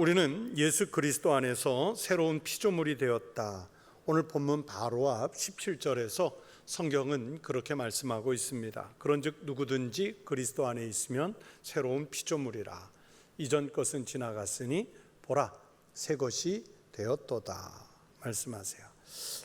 우리는 예수 그리스도 안에서 새로운 피조물이 되었다. 오늘 본문 바로 앞 17절에서 성경은 그렇게 말씀하고 있습니다. 그런즉 누구든지 그리스도 안에 있으면 새로운 피조물이라. 이전 것은 지나갔으니 보라 새 것이 되었도다 말씀하세요.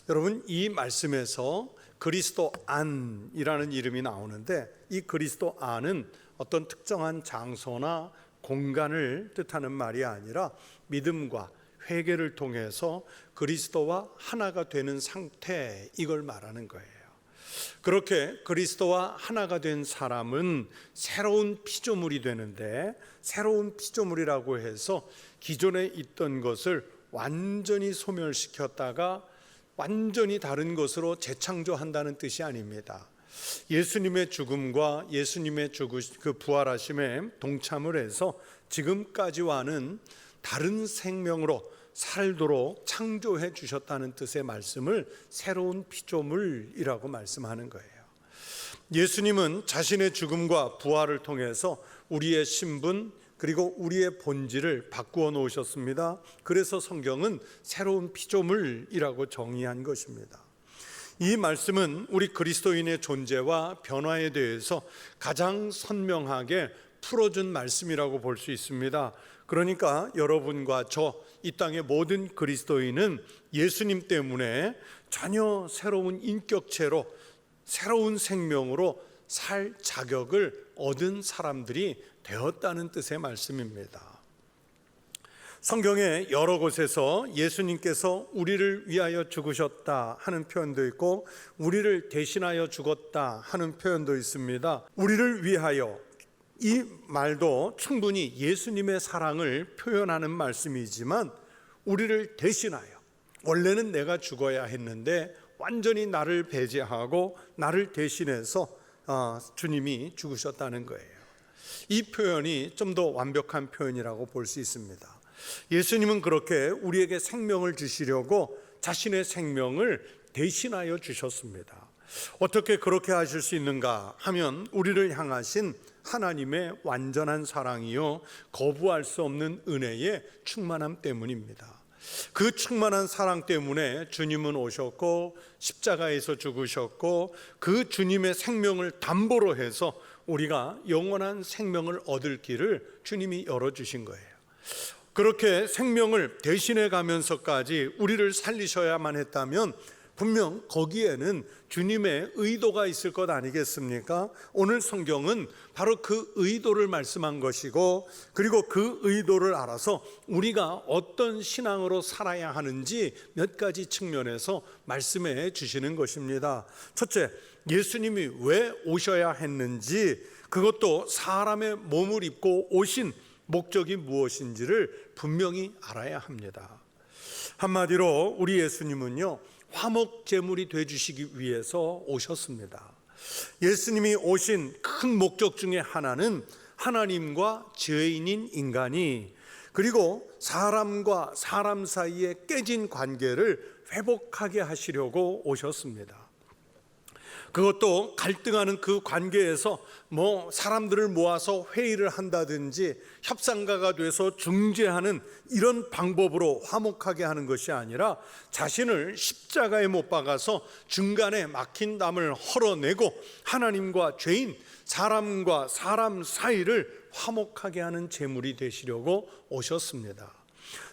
여러분, 이 말씀에서 그리스도 안이라는 이름이 나오는데, 이 그리스도 안은 어떤 특정한 장소나 공간을 뜻하는 말이 아니라 믿음과 회개를 통해서 그리스도와 하나가 되는 상태, 이걸 말하는 거예요. 그렇게 그리스도와 하나가 된 사람은 새로운 피조물이 되는데, 새로운 피조물이라고 해서 기존에 있던 것을 완전히 소멸시켰다가 완전히 다른 것으로 재창조한다는 뜻이 아닙니다. 예수님의 죽음과 예수님의 그 부활하심에 동참을 해서 지금까지와는 다른 생명으로 살도록 창조해 주셨다는 뜻의 말씀을 새로운 피조물이라고 말씀하는 거예요. 예수님은 자신의 죽음과 부활을 통해서 우리의 신분 그리고 우리의 본질을 바꾸어 놓으셨습니다. 그래서 성경은 새로운 피조물이라고 정의한 것입니다. 이 말씀은 우리 그리스도인의 존재와 변화에 대해서 가장 선명하게 풀어준 말씀이라고 볼 수 있습니다. 그러니까 여러분과 저, 이 땅의 모든 그리스도인은 예수님 때문에 전혀 새로운 인격체로, 새로운 생명으로 살 자격을 얻은 사람들이 되었다는 뜻의 말씀입니다. 성경의 여러 곳에서 예수님께서 우리를 위하여 죽으셨다 하는 표현도 있고, 우리를 대신하여 죽었다 하는 표현도 있습니다. 우리를 위하여, 이 말도 충분히 예수님의 사랑을 표현하는 말씀이지만, 우리를 대신하여, 원래는 내가 죽어야 했는데 완전히 나를 배제하고 나를 대신해서 주님이 죽으셨다는 거예요. 이 표현이 좀 더 완벽한 표현이라고 볼 수 있습니다. 예수님은 그렇게 우리에게 생명을 주시려고 자신의 생명을 대신하여 주셨습니다. 어떻게 그렇게 하실 수 있는가 하면, 우리를 향하신 하나님의 완전한 사랑이요 거부할 수 없는 은혜의 충만함 때문입니다. 그 충만한 사랑 때문에 주님은 오셨고 십자가에서 죽으셨고, 그 주님의 생명을 담보로 해서 우리가 영원한 생명을 얻을 길을 주님이 열어주신 거예요. 그렇게 생명을 대신해 가면서까지 우리를 살리셔야만 했다면 분명 거기에는 주님의 의도가 있을 것 아니겠습니까? 오늘 성경은 바로 그 의도를 말씀한 것이고, 그리고 그 의도를 알아서 우리가 어떤 신앙으로 살아야 하는지 몇 가지 측면에서 말씀해 주시는 것입니다. 첫째, 예수님이 왜 오셔야 했는지, 그것도 사람의 몸을 입고 오신 목적이 무엇인지를 분명히 알아야 합니다. 한마디로 우리 예수님은요, 화목제물이 되어주시기 위해서 오셨습니다. 예수님이 오신 큰 목적 중에 하나는 하나님과 죄인인 인간이, 그리고 사람과 사람 사이에 깨진 관계를 회복하게 하시려고 오셨습니다. 그것도 갈등하는 그 관계에서 사람들을 모아서 회의를 한다든지 협상가가 돼서 중재하는 이런 방법으로 화목하게 하는 것이 아니라, 자신을 십자가에 못 박아서 중간에 막힌 담을 헐어내고 하나님과 죄인, 사람과 사람 사이를 화목하게 하는 제물이 되시려고 오셨습니다.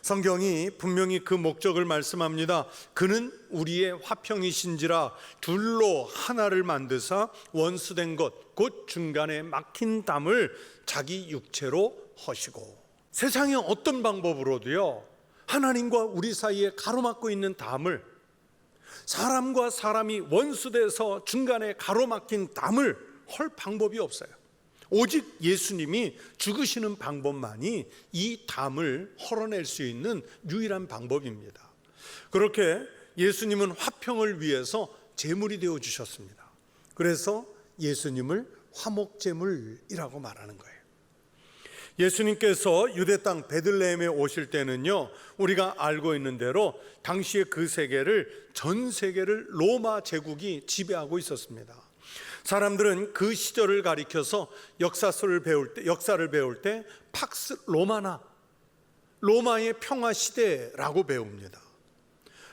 성경이 분명히 그 목적을 말씀합니다. 그는 우리의 화평이신지라 둘로 하나를 만드사 원수된 것 곧 중간에 막힌 담을 자기 육체로 허시고. 세상에 어떤 방법으로도요, 하나님과 우리 사이에 가로막고 있는 담을, 사람과 사람이 원수돼서 중간에 가로막힌 담을 헐 방법이 없어요. 오직 예수님이 죽으시는 방법만이 이 담을 헐어낼 수 있는 유일한 방법입니다. 그렇게 예수님은 화평을 위해서 제물이 되어 주셨습니다. 그래서 예수님을 화목제물이라고 말하는 거예요. 예수님께서 유대 땅 베들레헴에 오실 때는요, 우리가 알고 있는 대로 당시의 그 세계를, 전 세계를 로마 제국이 지배하고 있었습니다. 사람들은 그 시절을 가리켜서 역사를 배울 때 팍스 로마나, 로마의 평화 시대라고 배웁니다.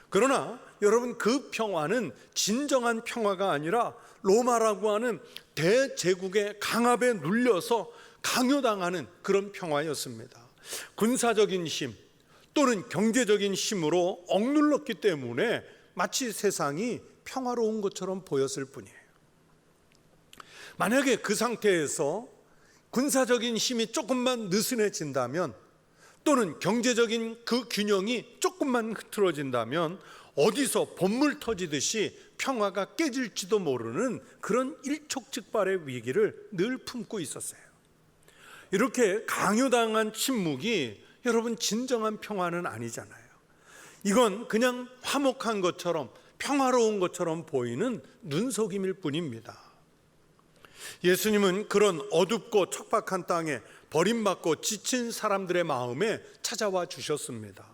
그러나 여러분, 그 평화는 진정한 평화가 아니라 로마라고 하는 대제국의 강압에 눌려서 강요당하는 그런 평화였습니다. 군사적인 힘 또는 경제적인 힘으로 억눌렀기 때문에 마치 세상이 평화로운 것처럼 보였을 뿐이에요. 만약에 그 상태에서 군사적인 힘이 조금만 느슨해진다면 또는 경제적인 그 균형이 조금만 흐트러진다면 어디서 봇물 터지듯이 평화가 깨질지도 모르는 그런 일촉즉발의 위기를 늘 품고 있었어요. 이렇게 강요당한 침묵이 여러분 진정한 평화는 아니잖아요. 이건 그냥 화목한 것처럼 평화로운 것처럼 보이는 눈속임일 뿐입니다. 예수님은 그런 어둡고 척박한 땅에 버림받고 지친 사람들의 마음에 찾아와 주셨습니다.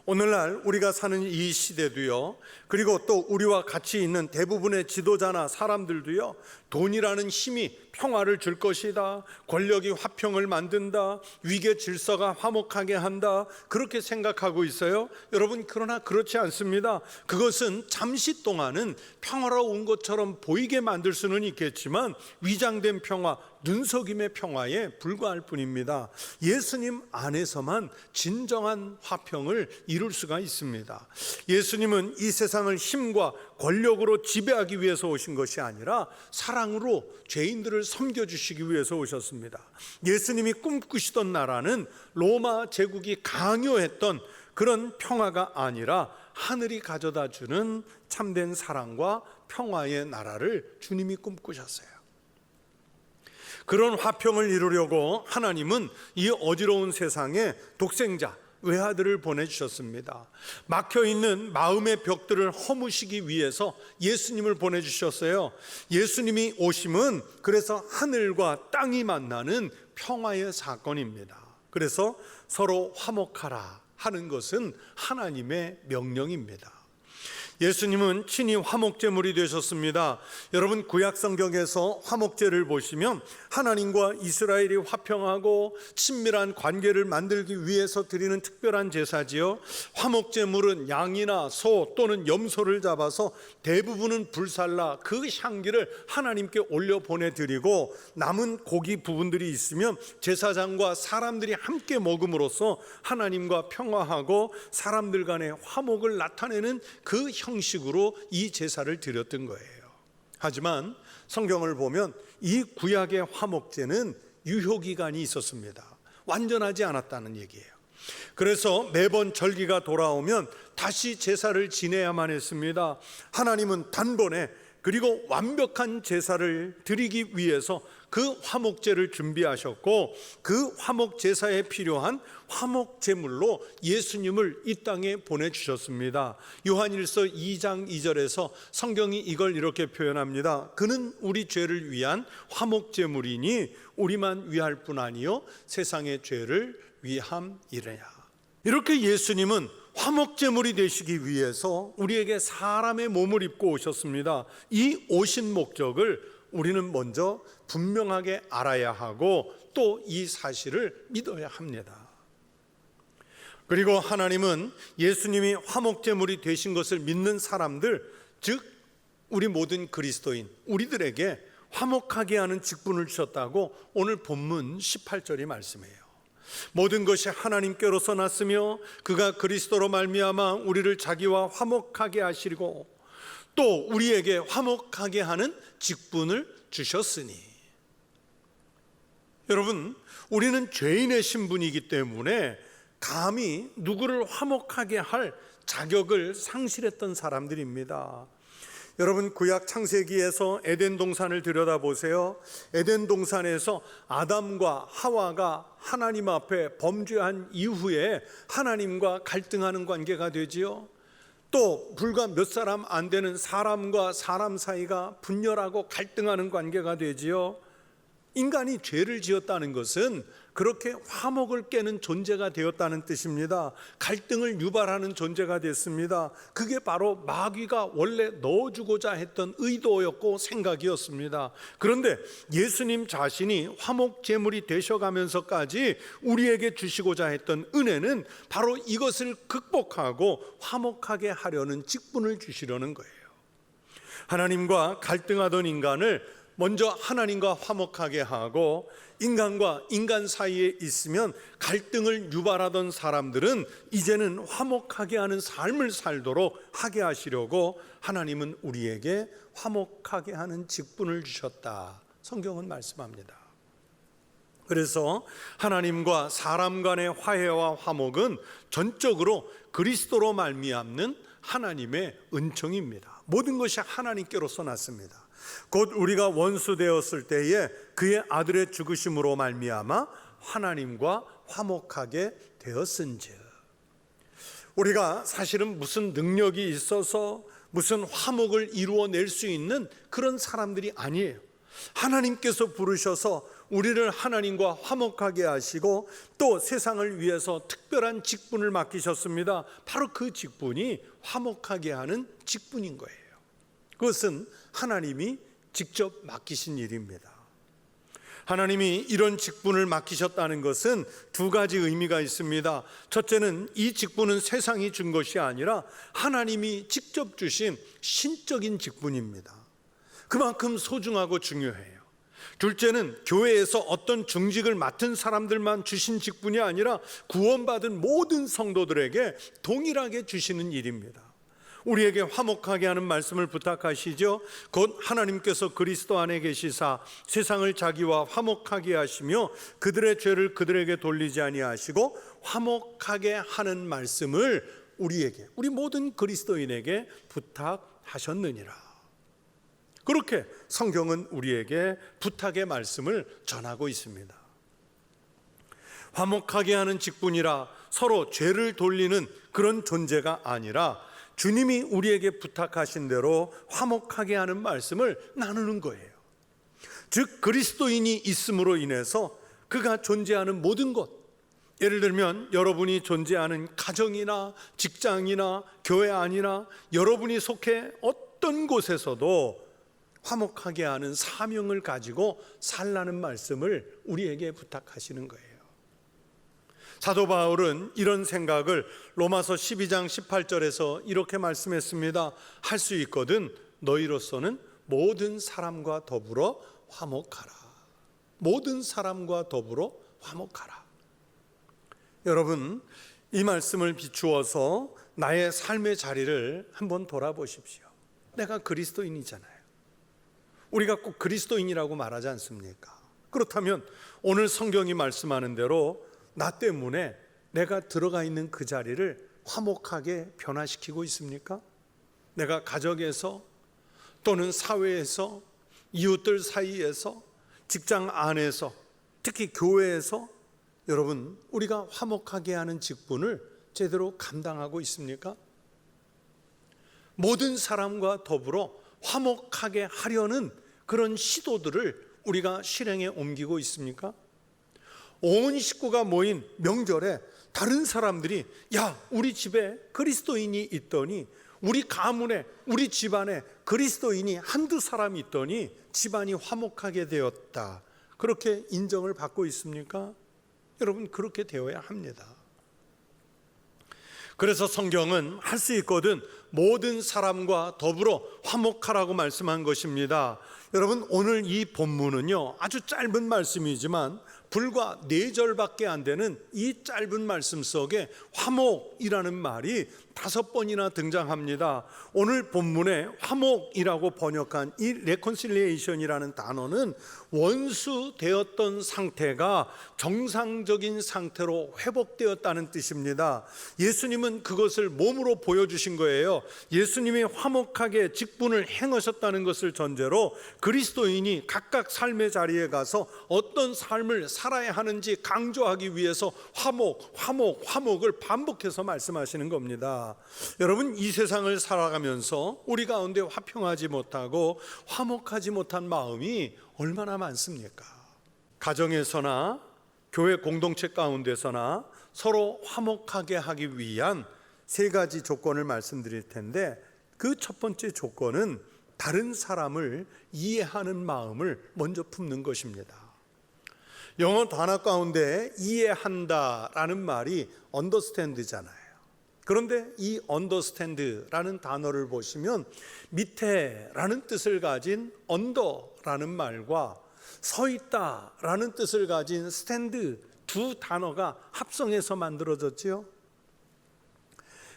오늘날 우리가 사는 이 시대도요, 그리고 또 우리와 같이 있는 대부분의 지도자나 사람들도요, 돈이라는 힘이 평화를 줄 것이다, 권력이 화평을 만든다, 위계 질서가 화목하게 한다, 그렇게 생각하고 있어요. 여러분, 그러나 그렇지 않습니다. 그것은 잠시 동안은 평화로운 것처럼 보이게 만들 수는 있겠지만 위장된 평화, 눈속임의 평화에 불과할 뿐입니다. 예수님 안에서만 진정한 화평을 이룰 수가 있습니다. 예수님은 이 세상을 힘과 권력으로 지배하기 위해서 오신 것이 아니라 사랑으로 죄인들을 섬겨주시기 위해서 오셨습니다. 예수님이 꿈꾸시던 나라는 로마 제국이 강요했던 그런 평화가 아니라 하늘이 가져다 주는 참된 사랑과 평화의 나라를 주님이 꿈꾸셨어요. 그런 화평을 이루려고 하나님은 이 어지러운 세상에 독생자 외아들을 보내주셨습니다. 막혀있는 마음의 벽들을 허무시기 위해서 예수님을 보내주셨어요. 예수님이 오심은 그래서 하늘과 땅이 만나는 평화의 사건입니다. 그래서 서로 화목하라 하는 것은 하나님의 명령입니다. 예수님은 친히 화목제물이 되셨습니다. 여러분, 구약 성경에서 화목제를 보시면 하나님과 이스라엘이 화평하고 친밀한 관계를 만들기 위해서 드리는 특별한 제사지요. 화목제물은 양이나 소 또는 염소를 잡아서 대부분은 불살라 그 향기를 하나님께 올려 보내드리고 남은 고기 부분들이 있으면 제사장과 사람들이 함께 먹음으로써 하나님과 평화하고 사람들 간의 화목을 나타내는 그 형식으로 이 제사를 드렸던 거예요. 하지만 성경을 보면 이 구약의 화목제는 유효기간이 있었습니다. 완전하지 않았다는 얘기예요. 그래서 매번 절기가 돌아오면 다시 제사를 지내야만 했습니다. 하나님은 단번에 그리고 완벽한 제사를 드리기 위해서 그 화목제를 준비하셨고 그 화목제사에 필요한 화목제물로 예수님을 이 땅에 보내주셨습니다. 요한일서 2장 2절에서 성경이 이걸 이렇게 표현합니다. 그는 우리 죄를 위한 화목제물이니 우리만 위할 뿐 아니요 세상의 죄를 위함이래야. 이렇게 예수님은 화목제물이 되시기 위해서 우리에게 사람의 몸을 입고 오셨습니다. 이 오신 목적을 우리는 먼저 분명하게 알아야 하고 또 이 사실을 믿어야 합니다. 그리고 하나님은 예수님이 화목제물이 되신 것을 믿는 사람들, 즉 우리 모든 그리스도인, 우리들에게 화목하게 하는 직분을 주셨다고 오늘 본문 18절이 말씀해요. 모든 것이 하나님께로서 났으며 그가 그리스도로 말미암아 우리를 자기와 화목하게 하시고 또 우리에게 화목하게 하는 직분을 주셨으니. 여러분, 우리는 죄인의 신분이기 때문에 감히 누구를 화목하게 할 자격을 상실했던 사람들입니다. 여러분, 구약 창세기에서 에덴 동산을 들여다보세요. 에덴 동산에서 아담과 하와가 하나님 앞에 범죄한 이후에 하나님과 갈등하는 관계가 되지요. 또 불과 몇 사람 안 되는 사람과 사람 사이가 분열하고 갈등하는 관계가 되지요. 인간이 죄를 지었다는 것은 그렇게 화목을 깨는 존재가 되었다는 뜻입니다. 갈등을 유발하는 존재가 됐습니다. 그게 바로 마귀가 원래 넣어주고자 했던 의도였고 생각이었습니다. 그런데 예수님 자신이 화목 제물이 되셔가면서까지 우리에게 주시고자 했던 은혜는 바로 이것을 극복하고 화목하게 하려는 직분을 주시려는 거예요. 하나님과 갈등하던 인간을 먼저 하나님과 화목하게 하고, 인간과 인간 사이에 있으면 갈등을 유발하던 사람들은 이제는 화목하게 하는 삶을 살도록 하게 하시려고 하나님은 우리에게 화목하게 하는 직분을 주셨다, 성경은 말씀합니다. 그래서 하나님과 사람 간의 화해와 화목은 전적으로 그리스도로 말미암는 하나님의 은총입니다. 모든 것이 하나님께로서 났습니다. 곧 우리가 원수 되었을 때에 그의 아들의 죽으심으로 말미암아 하나님과 화목하게 되었은즉, 우리가 사실은 무슨 능력이 있어서 무슨 화목을 이루어낼 수 있는 그런 사람들이 아니에요. 하나님께서 부르셔서 우리를 하나님과 화목하게 하시고 또 세상을 위해서 특별한 직분을 맡기셨습니다. 바로 그 직분이 화목하게 하는 직분인 거예요. 그것은 하나님이 직접 맡기신 일입니다. 하나님이 이런 직분을 맡기셨다는 것은 두 가지 의미가 있습니다. 첫째는 이 직분은 세상이 준 것이 아니라 하나님이 직접 주신 신적인 직분입니다. 그만큼 소중하고 중요해요. 둘째는 교회에서 어떤 중직을 맡은 사람들만 주신 직분이 아니라 구원받은 모든 성도들에게 동일하게 주시는 일입니다. 우리에게 화목하게 하는 말씀을 부탁하시죠. 곧 하나님께서 그리스도 안에 계시사 세상을 자기와 화목하게 하시며 그들의 죄를 그들에게 돌리지 아니하시고 화목하게 하는 말씀을 우리에게, 우리 모든 그리스도인에게 부탁하셨느니라. 그렇게 성경은 우리에게 부탁의 말씀을 전하고 있습니다. 화목하게 하는 직분이라 서로 죄를 돌리는 그런 존재가 아니라 주님이 우리에게 부탁하신 대로 화목하게 하는 말씀을 나누는 거예요. 즉 그리스도인이 있음으로 인해서 그가 존재하는 모든 것, 예를 들면 여러분이 존재하는 가정이나 직장이나 교회 안이나 여러분이 속해 어떤 곳에서도 화목하게 하는 사명을 가지고 살라는 말씀을 우리에게 부탁하시는 거예요. 사도 바울은 이런 생각을 로마서 12장 18절에서 이렇게 말씀했습니다. 할 수 있거든 너희로서는 모든 사람과 더불어 화목하라. 모든 사람과 더불어 화목하라. 여러분, 이 말씀을 비추어서 나의 삶의 자리를 한번 돌아보십시오. 내가 그리스도인이잖아요. 우리가 꼭 그리스도인이라고 말하지 않습니까? 그렇다면 오늘 성경이 말씀하는 대로 나 때문에 내가 들어가 있는 그 자리를 화목하게 변화시키고 있습니까? 내가 가정에서 또는 사회에서, 이웃들 사이에서, 직장 안에서, 특히 교회에서 여러분, 우리가 화목하게 하는 직분을 제대로 감당하고 있습니까? 모든 사람과 더불어 화목하게 하려는 그런 시도들을 우리가 실행에 옮기고 있습니까? 온 식구가 모인 명절에 다른 사람들이 야, 우리 집에 그리스도인이 있더니, 우리 가문에, 우리 집안에 그리스도인이 한두 사람 있더니 집안이 화목하게 되었다, 그렇게 인정을 받고 있습니까? 여러분, 그렇게 되어야 합니다. 그래서 성경은 할 수 있거든 모든 사람과 더불어 화목하라고 말씀한 것입니다. 여러분, 오늘 이 본문은요, 아주 짧은 말씀이지만 불과 4절밖에 안 되는 이 짧은 말씀 속에 화목이라는 말이 5번이나 등장합니다. 오늘 본문에 화목이라고 번역한 이 레콘실리에이션이라는 단어는 원수 되었던 상태가 정상적인 상태로 회복되었다는 뜻입니다. 예수님은 그것을 몸으로 보여주신 거예요. 예수님이 화목하게 직분을 행하셨다는 것을 전제로 그리스도인이 각각 삶의 자리에 가서 어떤 삶을 살아야 하는지 강조하기 위해서 화목을 반복해서 말씀하시는 겁니다. 여러분, 이 세상을 살아가면서 우리 가운데 화평하지 못하고 화목하지 못한 마음이 얼마나 많습니까? 가정에서나 교회 공동체 가운데서나 서로 화목하게 하기 위한 세 가지 조건을 말씀드릴 텐데, 그 첫 번째 조건은 다른 사람을 이해하는 마음을 먼저 품는 것입니다. 영어 단어 가운데 이해한다라는 말이 understand잖아요. 그런데 이 understand라는 단어를 보시면 밑에라는 뜻을 가진 under라는 말과 서 있다라는 뜻을 가진 stand 두 단어가 합성해서 만들어졌지요.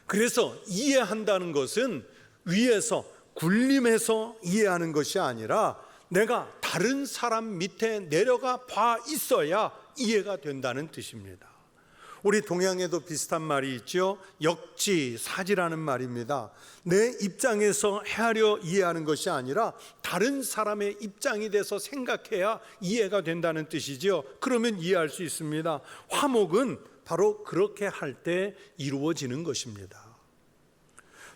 그래서 이해한다는 것은 위에서 군림해서 이해하는 것이 아니라 내가 다른 사람 밑에 내려가 봐 있어야 이해가 된다는 뜻입니다. 우리 동양에도 비슷한 말이 있죠. 역지사지라는 말입니다. 내 입장에서 헤아려 이해하는 것이 아니라 다른 사람의 입장이 돼서 생각해야 이해가 된다는 뜻이죠. 그러면 이해할 수 있습니다. 화목은 바로 그렇게 할 때 이루어지는 것입니다.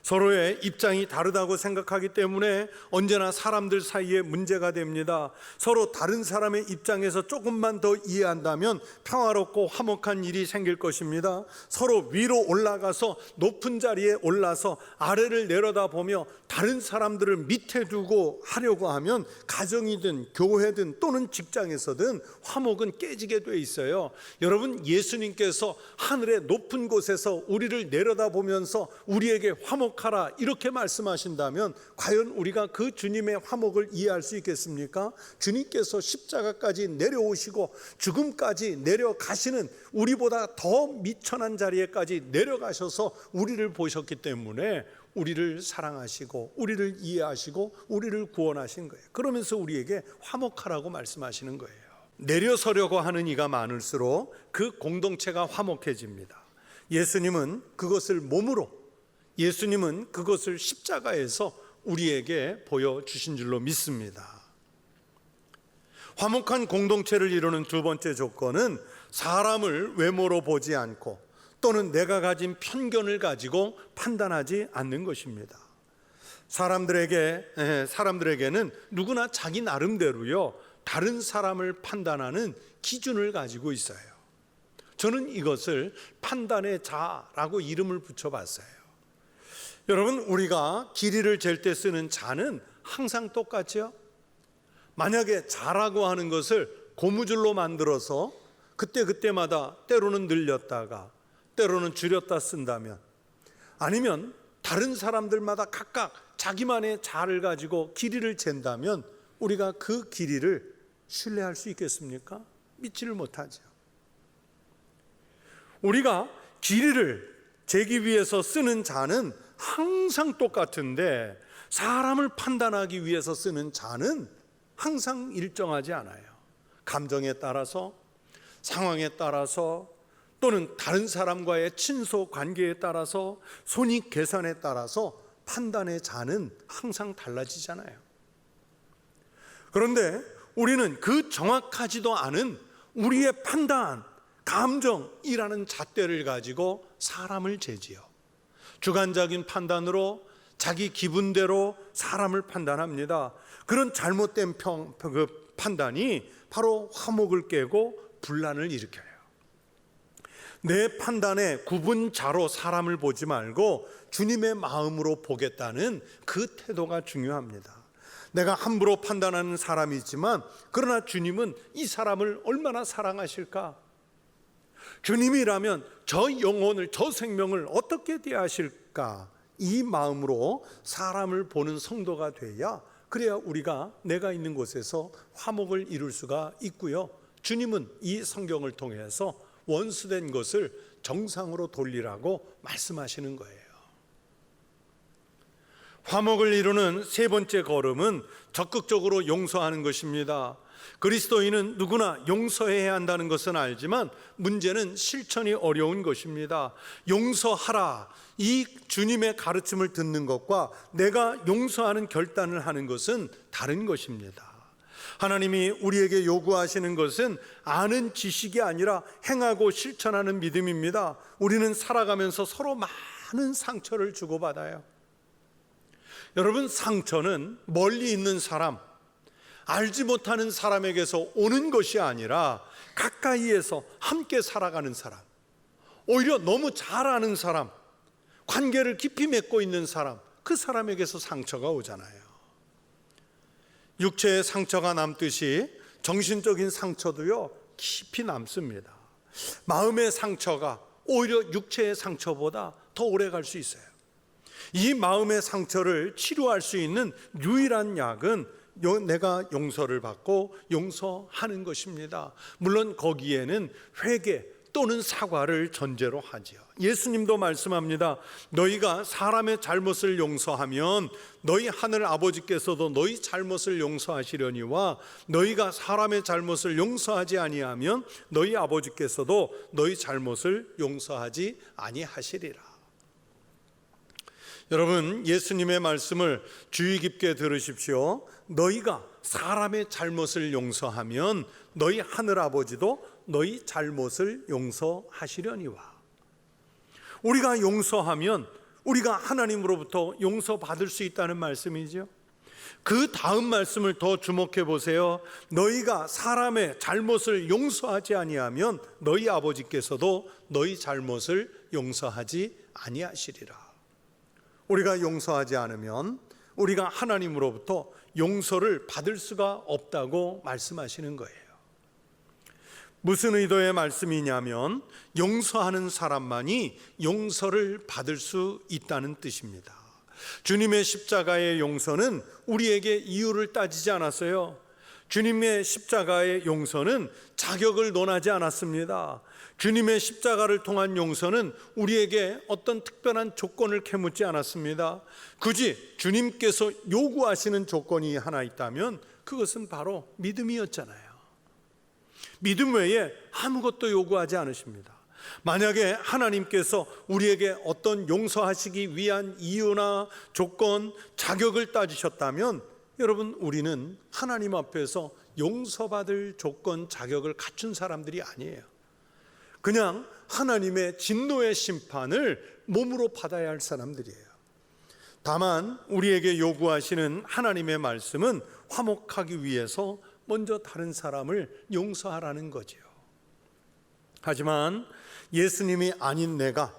서로의 입장이 다르다고 생각하기 때문에 언제나 사람들 사이에 문제가 됩니다. 서로 다른 사람의 입장에서 조금만 더 이해한다면 평화롭고 화목한 일이 생길 것입니다. 서로 위로 올라가서 높은 자리에 올라서 아래를 내려다보며 다른 사람들을 밑에 두고 하려고 하면 가정이든 교회든 또는 직장에서든 화목은 깨지게 돼 있어요. 여러분, 예수님께서 하늘의 높은 곳에서 우리를 내려다보면서 우리에게 화목하라 이렇게 말씀하신다면 과연 우리가 그 주님의 화목을 이해할 수 있겠습니까? 주님께서 십자가까지 내려오시고 죽음까지 내려가시는 우리보다 더 미천한 자리에까지 내려가셔서 우리를 보셨기 때문에 우리를 사랑하시고 우리를 이해하시고 우리를 구원하신 거예요. 그러면서 우리에게 화목하라고 말씀하시는 거예요. 내려서려고 하는 이가 많을수록 그 공동체가 화목해집니다. 예수님은 그것을 몸으로, 예수님은 그것을 십자가에서 우리에게 보여주신 줄로 믿습니다. 화목한 공동체를 이루는 두 번째 조건은 사람을 외모로 보지 않고 또는 내가 가진 편견을 가지고 판단하지 않는 것입니다. 사람들에게는 누구나 자기 나름대로요, 다른 사람을 판단하는 기준을 가지고 있어요. 저는 이것을 판단의 자라고 이름을 붙여봤어요. 여러분, 우리가 길이를 잴 때 쓰는 자는 항상 똑같죠? 만약에 자라고 하는 것을 고무줄로 만들어서 그때마다 때로는 늘렸다가 때로는 줄였다 쓴다면, 아니면 다른 사람들마다 각각 자기만의 자를 가지고 길이를 잰다면 우리가 그 길이를 신뢰할 수 있겠습니까? 믿지를 못하죠. 우리가 길이를 재기 위해서 쓰는 자는 항상 똑같은데 사람을 판단하기 위해서 쓰는 자는 항상 일정하지 않아요. 감정에 따라서, 상황에 따라서, 또는 다른 사람과의 친소 관계에 따라서, 손익 계산에 따라서 판단의 자는 항상 달라지잖아요. 그런데 우리는 그 정확하지도 않은 우리의 판단, 감정이라는 잣대를 가지고 사람을 재지요. 주관적인 판단으로 자기 기분대로 사람을 판단합니다. 그런 잘못된 판단이 바로 화목을 깨고 분란을 일으켜요. 내 판단에 구분자로 사람을 보지 말고 주님의 마음으로 보겠다는 그 태도가 중요합니다. 내가 함부로 판단하는 사람이지만 그러나 주님은 이 사람을 얼마나 사랑하실까? 주님이라면 저 영혼을, 저 생명을 어떻게 대하실까? 이 마음으로 사람을 보는 성도가 돼야, 그래야 우리가 내가 있는 곳에서 화목을 이룰 수가 있고요. 주님은 이 성경을 통해서 원수된 것을 정상으로 돌리라고 말씀하시는 거예요. 화목을 이루는 세 번째 걸음은 적극적으로 용서하는 것입니다. 그리스도인은 누구나 용서해야 한다는 것은 알지만 문제는 실천이 어려운 것입니다. 용서하라, 이 주님의 가르침을 듣는 것과 내가 용서하는 결단을 하는 것은 다른 것입니다. 하나님이 우리에게 요구하시는 것은 아는 지식이 아니라 행하고 실천하는 믿음입니다. 우리는 살아가면서 서로 많은 상처를 주고받아요. 여러분, 상처는 멀리 있는 사람, 알지 못하는 사람에게서 오는 것이 아니라 가까이에서 함께 살아가는 사람, 오히려 너무 잘 아는 사람, 관계를 깊이 맺고 있는 사람, 그 사람에게서 상처가 오잖아요. 육체의 상처가 남듯이 정신적인 상처도요, 깊이 남습니다. 마음의 상처가 오히려 육체의 상처보다 더 오래 갈 수 있어요. 이 마음의 상처를 치료할 수 있는 유일한 약은 내가 용서를 받고 용서하는 것입니다. 물론 거기에는 회개 또는 사과를 전제로 하지요. 예수님도 말씀합니다. 너희가 사람의 잘못을 용서하면 너희 하늘 아버지께서도 너희 잘못을 용서하시려니와 너희가 사람의 잘못을 용서하지 아니하면 너희 아버지께서도 너희 잘못을 용서하지 아니하시리라. 여러분, 예수님의 말씀을 주의 깊게 들으십시오. 너희가 사람의 잘못을 용서하면 너희 하늘 아버지도 너희 잘못을 용서하시려니와. 우리가 용서하면 우리가 하나님으로부터 용서받을 수 있다는 말씀이죠. 그 다음 말씀을 더 주목해 보세요. 너희가 사람의 잘못을 용서하지 아니하면 너희 아버지께서도 너희 잘못을 용서하지 아니하시리라. 우리가 용서하지 않으면 우리가 하나님으로부터 용서를 받을 수가 없다고 말씀하시는 거예요. 무슨 의도의 말씀이냐면 용서하는 사람만이 용서를 받을 수 있다는 뜻입니다. 주님의 십자가의 용서는 우리에게 이유를 따지지 않았어요. 주님의 십자가의 용서는 자격을 논하지 않았습니다. 주님의 십자가를 통한 용서는 우리에게 어떤 특별한 조건을 캐묻지 않았습니다. 굳이 주님께서 요구하시는 조건이 하나 있다면 그것은 바로 믿음이었잖아요. 믿음 외에 아무것도 요구하지 않으십니다. 만약에 하나님께서 우리에게 어떤 용서하시기 위한 이유나 조건, 자격을 따지셨다면 여러분, 우리는 하나님 앞에서 용서받을 조건, 자격을 갖춘 사람들이 아니에요. 그냥 하나님의 진노의 심판을 몸으로 받아야 할 사람들이에요. 다만 우리에게 요구하시는 하나님의 말씀은 화목하기 위해서 먼저 다른 사람을 용서하라는 거죠. 하지만 예수님이 아닌 내가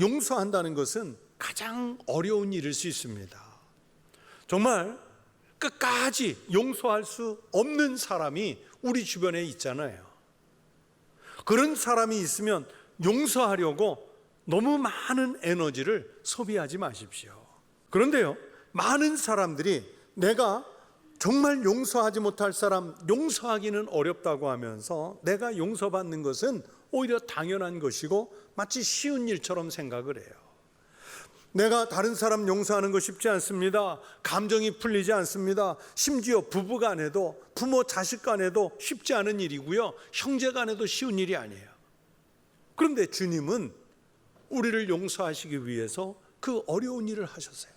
용서한다는 것은 가장 어려운 일일 수 있습니다. 정말 끝까지 용서할 수 없는 사람이 우리 주변에 있잖아요. 그런 사람이 있으면 용서하려고 너무 많은 에너지를 소비하지 마십시오. 그런데요, 많은 사람들이 내가 정말 용서하지 못할 사람 용서하기는 어렵다고 하면서 내가 용서받는 것은 오히려 당연한 것이고 마치 쉬운 일처럼 생각을 해요. 내가 다른 사람 용서하는 거 쉽지 않습니다. 감정이 풀리지 않습니다. 심지어 부부 간에도, 부모 자식 간에도 쉽지 않은 일이고요, 형제 간에도 쉬운 일이 아니에요. 그런데 주님은 우리를 용서하시기 위해서 그 어려운 일을 하셨어요.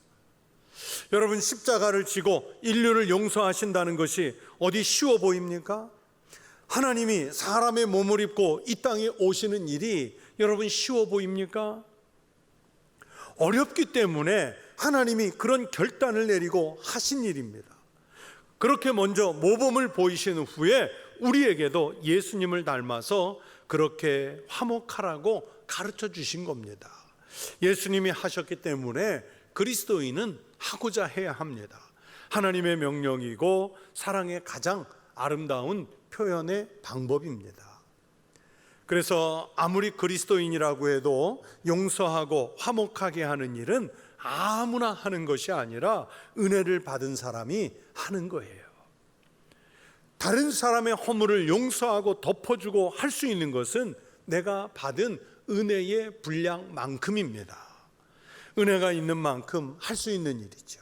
여러분, 십자가를 지고 인류를 용서하신다는 것이 어디 쉬워 보입니까? 하나님이 사람의 몸을 입고 이 땅에 오시는 일이 여러분 쉬워 보입니까? 어렵기 때문에 하나님이 그런 결단을 내리고 하신 일입니다. 그렇게 먼저 모범을 보이신 후에 우리에게도 예수님을 닮아서 그렇게 화목하라고 가르쳐 주신 겁니다. 예수님이 하셨기 때문에 그리스도인은 하고자 해야 합니다. 하나님의 명령이고 사랑의 가장 아름다운 표현의 방법입니다. 그래서 아무리 그리스도인이라고 해도 용서하고 화목하게 하는 일은 아무나 하는 것이 아니라 은혜를 받은 사람이 하는 거예요. 다른 사람의 허물을 용서하고 덮어주고 할 수 있는 것은 내가 받은 은혜의 분량만큼입니다. 은혜가 있는 만큼 할 수 있는 일이죠.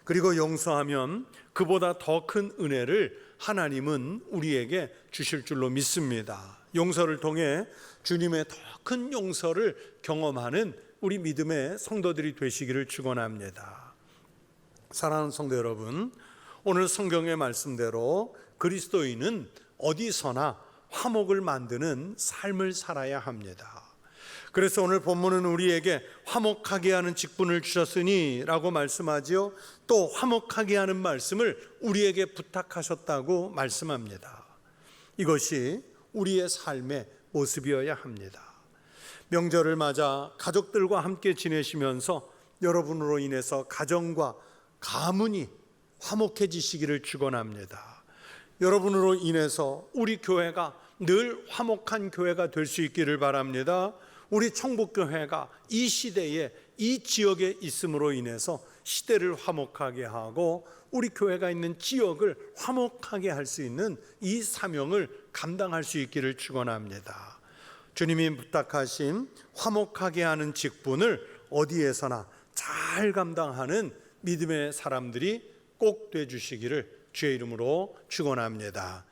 그리고 용서하면 그보다 더 큰 은혜를 하나님은 우리에게 주실 줄로 믿습니다. 용서를 통해 주님의 더 큰 용서를 경험하는 우리 믿음의 성도들이 되시기를 축원합니다. 사랑하는 성도 여러분, 오늘 성경의 말씀대로 그리스도인은 어디서나 화목을 만드는 삶을 살아야 합니다. 그래서 오늘 본문은 우리에게 화목하게 하는 직분을 주셨으니 라고 말씀하지요. 또 화목하게 하는 말씀을 우리에게 부탁하셨다고 말씀합니다. 이것이 우리의 삶의 모습이어야 합니다. 명절을 맞아 가족들과 함께 지내시면서 여러분으로 인해서 가정과 가문이 화목해지시기를 축원합니다. 여러분으로 인해서 우리 교회가 늘 화목한 교회가 될 수 있기를 바랍니다. 우리 청북교회가 이 시대에 이 지역에 있음으로 인해서 시대를 화목하게 하고 우리 교회가 있는 지역을 화목하게 할 수 있는 이 사명을 감당할 수 있기를 축원합니다. 주님이 부탁하신 화목하게 하는 직분을 어디에서나 잘 감당하는 믿음의 사람들이 꼭 되어주시기를 주의 이름으로 축원합니다.